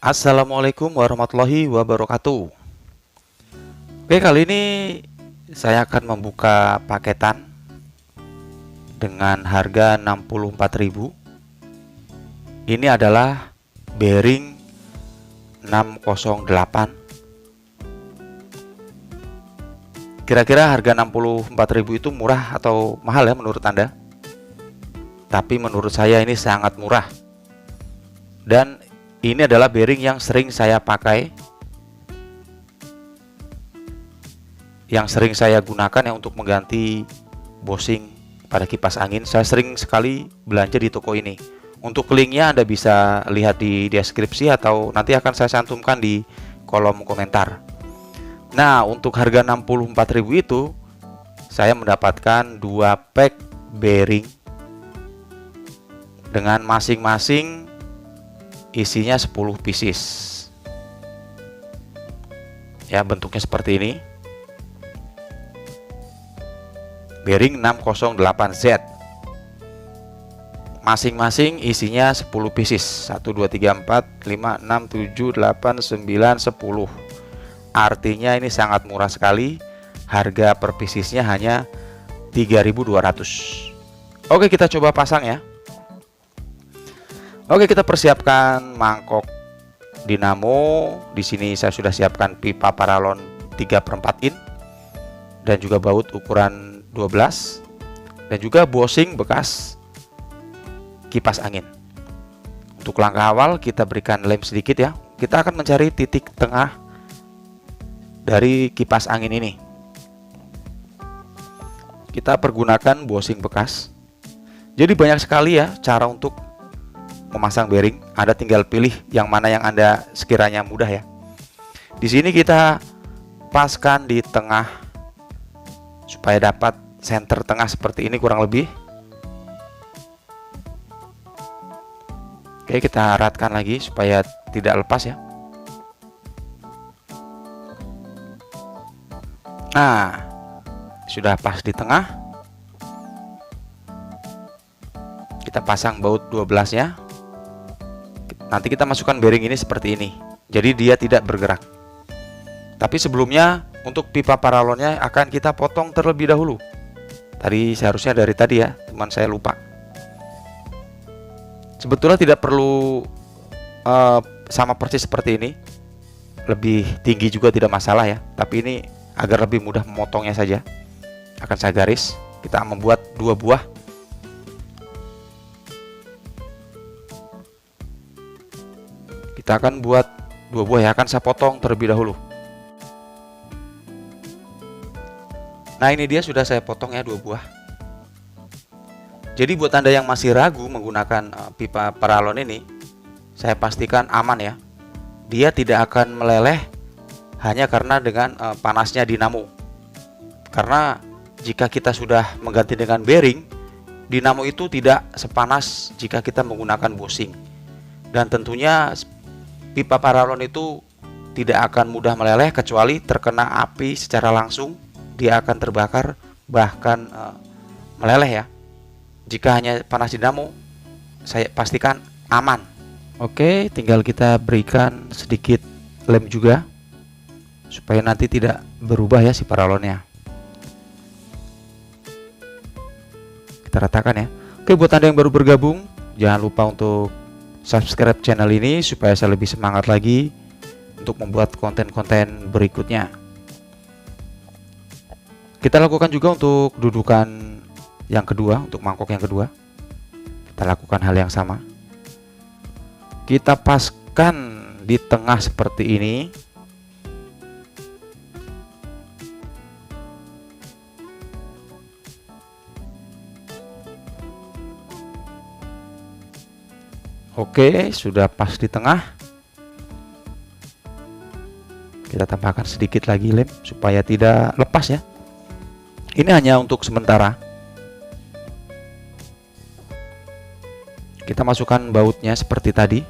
Assalamualaikum warahmatullahi wabarakatuh. Oke, kali ini saya akan membuka paketan dengan harga 64.000. Ini adalah bearing 608. Kira-kira harga 64.000 itu murah atau mahal ya menurut Anda? Tapi menurut saya ini sangat murah. Dan ini adalah bearing yang sering saya pakai, yang sering saya gunakan ya untuk mengganti bushing pada kipas angin. Saya sering sekali belanja di toko ini. Untuk linknya Anda bisa lihat di deskripsi atau nanti akan saya cantumkan di kolom komentar. Nah, untuk harga 64.000 itu saya mendapatkan 2 pack bearing dengan masing-masing isinya 10 pieces. Ya, bentuknya seperti ini. Bearing 608Z. Masing-masing isinya 10 pieces. 1 2 3 4 5 6 7 8 9 10. Artinya ini sangat murah sekali. Harga per piecesnya hanya 3.200. Oke, kita coba pasang ya. Oke, kita persiapkan mangkok dinamo. Di sini saya sudah siapkan pipa paralon 3/4 in dan juga baut ukuran 12 dan juga bushing bekas kipas angin. Untuk langkah awal kita berikan lem sedikit ya. Kita akan mencari titik tengah dari kipas angin ini. Kita pergunakan bushing bekas. Jadi banyak sekali ya cara untuk memasang bearing. Anda tinggal pilih yang mana yang Anda sekiranya mudah ya. Di sini kita paskan di tengah supaya dapat center tengah seperti ini kurang lebih. Oke, kita eratkan lagi supaya tidak lepas ya. Nah, sudah pas di tengah. Kita pasang baut 12 nya. Nanti kita masukkan bearing ini seperti ini. Jadi dia tidak bergerak. Tapi sebelumnya untuk pipa paralonnya akan kita potong terlebih dahulu. Tadi seharusnya dari tadi ya, teman saya lupa. Sebetulnya tidak perlu sama persis seperti ini. Lebih tinggi juga tidak masalah ya. Tapi ini agar lebih mudah memotongnya saja. Akan saya garis. Kita membuat 2 buah. Kita akan buat 2 buah ya, akan saya potong terlebih dahulu. Nah, ini dia sudah saya potong ya 2 buah. Jadi buat Anda yang masih ragu menggunakan pipa paralon ini, saya pastikan aman ya. Dia tidak akan meleleh hanya karena dengan panasnya dinamo. Karena jika kita sudah mengganti dengan bearing, dinamo itu tidak sepanas jika kita menggunakan bushing. Dan tentunya pipa paralon itu tidak akan mudah meleleh kecuali terkena api secara langsung, dia akan terbakar bahkan meleleh ya. Jika hanya panas dinamo, saya pastikan aman. Oke, tinggal kita berikan sedikit lem juga supaya nanti tidak berubah ya si paralonnya. Kita ratakan ya. Oke, buat Anda yang baru bergabung, jangan lupa untuk subscribe channel ini supaya saya lebih semangat lagi untuk membuat konten-konten berikutnya. Kita lakukan juga untuk dudukan yang kedua, untuk mangkok yang kedua. Kita lakukan hal yang sama. Kita paskan di tengah seperti ini. Oke, sudah pas di tengah. Kita tambahkan sedikit lagi lem supaya tidak lepas ya. Ini hanya untuk sementara. Kita masukkan bautnya seperti tadi.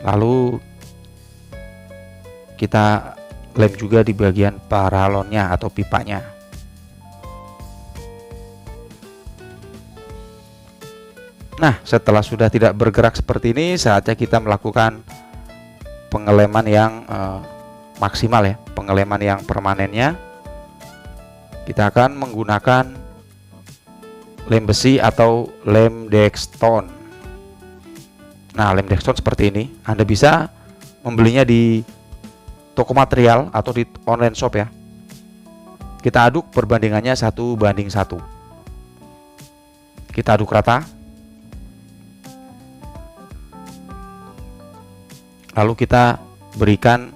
Lalu kita lem juga di bagian paralonnya atau pipanya. Nah, setelah sudah tidak bergerak seperti ini, saatnya kita melakukan pengeleman yang maksimal ya, pengeleman yang permanennya. Kita akan menggunakan lem besi atau lem Dextone. Nah, lem Dextone seperti ini, Anda bisa membelinya di toko material atau di online shop ya. Kita aduk perbandingannya 1:1. Kita aduk rata. Lalu kita berikan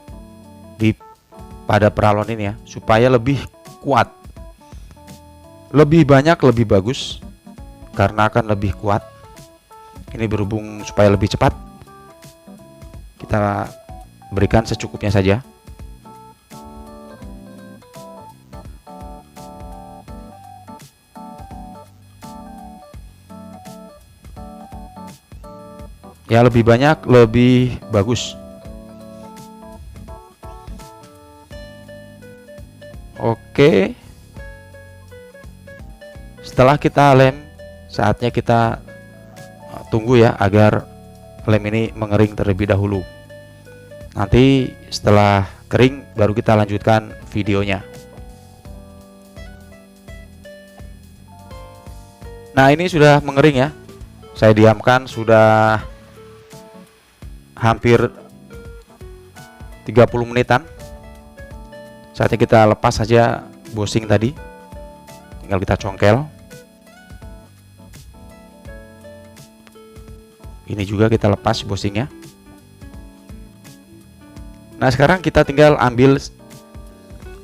pada peralon ini ya, supaya lebih kuat. Lebih banyak lebih bagus, karena akan lebih kuat. Ini berhubung supaya lebih cepat, kita berikan secukupnya saja. Ya, lebih banyak lebih bagus. Oke. Setelah kita lem, saatnya kita tunggu ya agar lem ini mengering terlebih dahulu. Nanti setelah kering baru kita lanjutkan videonya. Nah, ini sudah mengering ya. Saya diamkan sudah hampir 30 menitan. Saatnya kita lepas saja bosing tadi. Tinggal kita congkel. Ini juga kita lepas bosingnya. Nah, sekarang kita tinggal ambil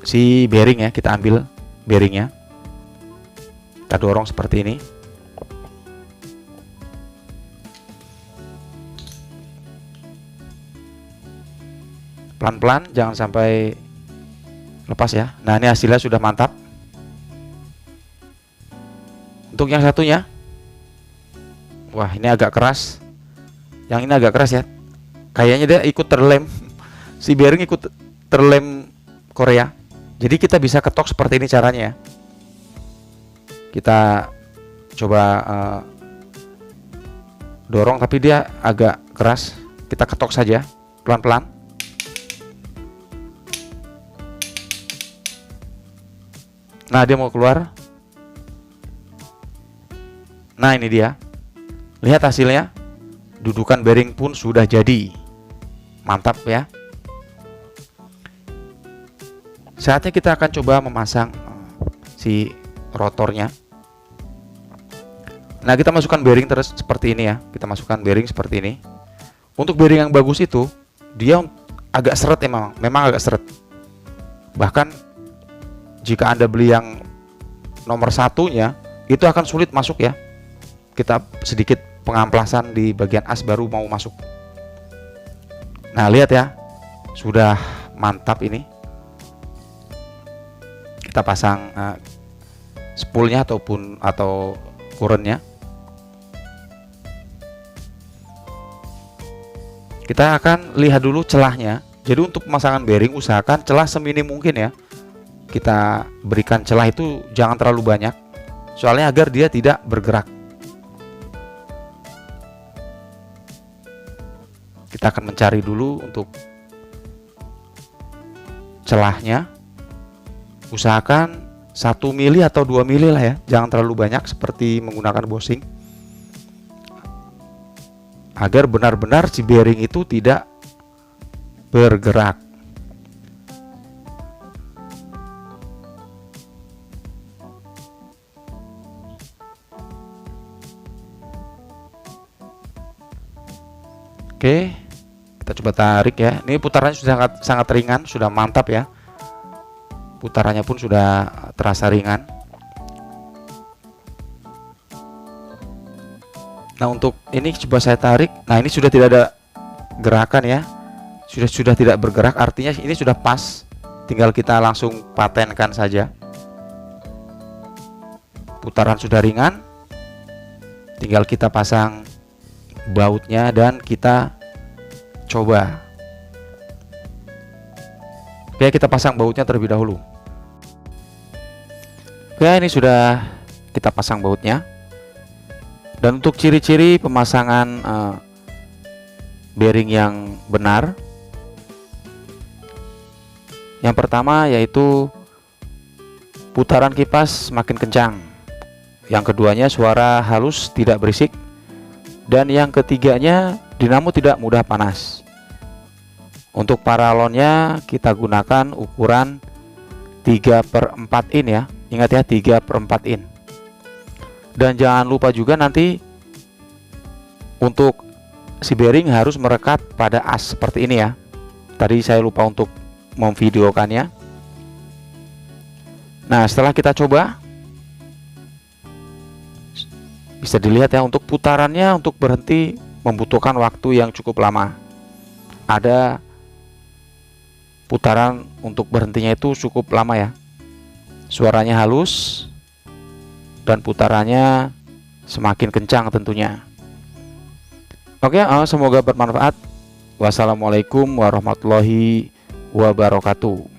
si bearing ya. Kita ambil bearingnya. Kita dorong seperti ini. Pelan-pelan, jangan sampai lepas ya. Nah, ini hasilnya sudah mantap. Untuk yang satunya, wah, ini agak keras. Yang ini agak keras ya. Kayaknya dia ikut terlem. Si bearing ikut terlem Korea. Jadi kita bisa ketok seperti ini caranya ya. Kita coba dorong, tapi dia agak keras. Kita ketok saja pelan-pelan. Nah, dia mau keluar. Nah, ini dia. Lihat hasilnya. Dudukan bearing pun sudah jadi. Mantap ya. Saatnya kita akan coba memasang si rotornya. Nah, kita masukkan bearing terus seperti ini ya. Kita masukkan bearing seperti ini. Untuk bearing yang bagus itu, dia agak seret memang agak seret. Bahkan jika Anda beli yang nomor satunya, itu akan sulit masuk ya. Kita sedikit pengamplasan di bagian as baru mau masuk. Nah, lihat ya, sudah mantap ini. Kita pasang spoolnya atau kurennya. Kita akan lihat dulu celahnya. Jadi untuk pemasangan bearing usahakan celah seminim mungkin ya. Kita berikan celah itu jangan terlalu banyak, soalnya agar dia tidak bergerak. Kita akan mencari dulu untuk celahnya. Usahakan 1 mili atau 2 mili lah ya, jangan terlalu banyak seperti menggunakan bosing, agar benar-benar si bearing itu tidak bergerak. Oke, kita coba tarik ya. Ini putarannya sudah sangat ringan, sudah mantap ya. Putarannya pun sudah terasa ringan. Nah, untuk ini coba saya tarik. Nah, ini sudah tidak ada gerakan ya. Sudah tidak bergerak, artinya ini sudah pas. Tinggal kita langsung patenkan saja. Putaran sudah ringan. Tinggal kita pasang bautnya dan kita coba. Oke, kita pasang bautnya terlebih dahulu. Oke, ini sudah kita pasang bautnya. Dan untuk ciri-ciri pemasangan bearing yang benar, yang pertama yaitu putaran kipas makin kencang, yang keduanya suara halus tidak berisik, dan yang ketiganya dinamo tidak mudah panas. Untuk paralonnya kita gunakan ukuran 3/4 in ya, ingat ya, 3/4 in. Dan jangan lupa juga nanti untuk si bearing harus merekat pada as seperti ini ya. Tadi saya lupa untuk memvideokannya. Nah, setelah kita coba, bisa dilihat ya, untuk putarannya untuk berhenti membutuhkan waktu yang cukup lama. Ada putaran untuk berhentinya itu cukup lama ya. Suaranya halus dan putarannya semakin kencang tentunya. Oke, semoga bermanfaat. Wassalamualaikum warahmatullahi wabarakatuh.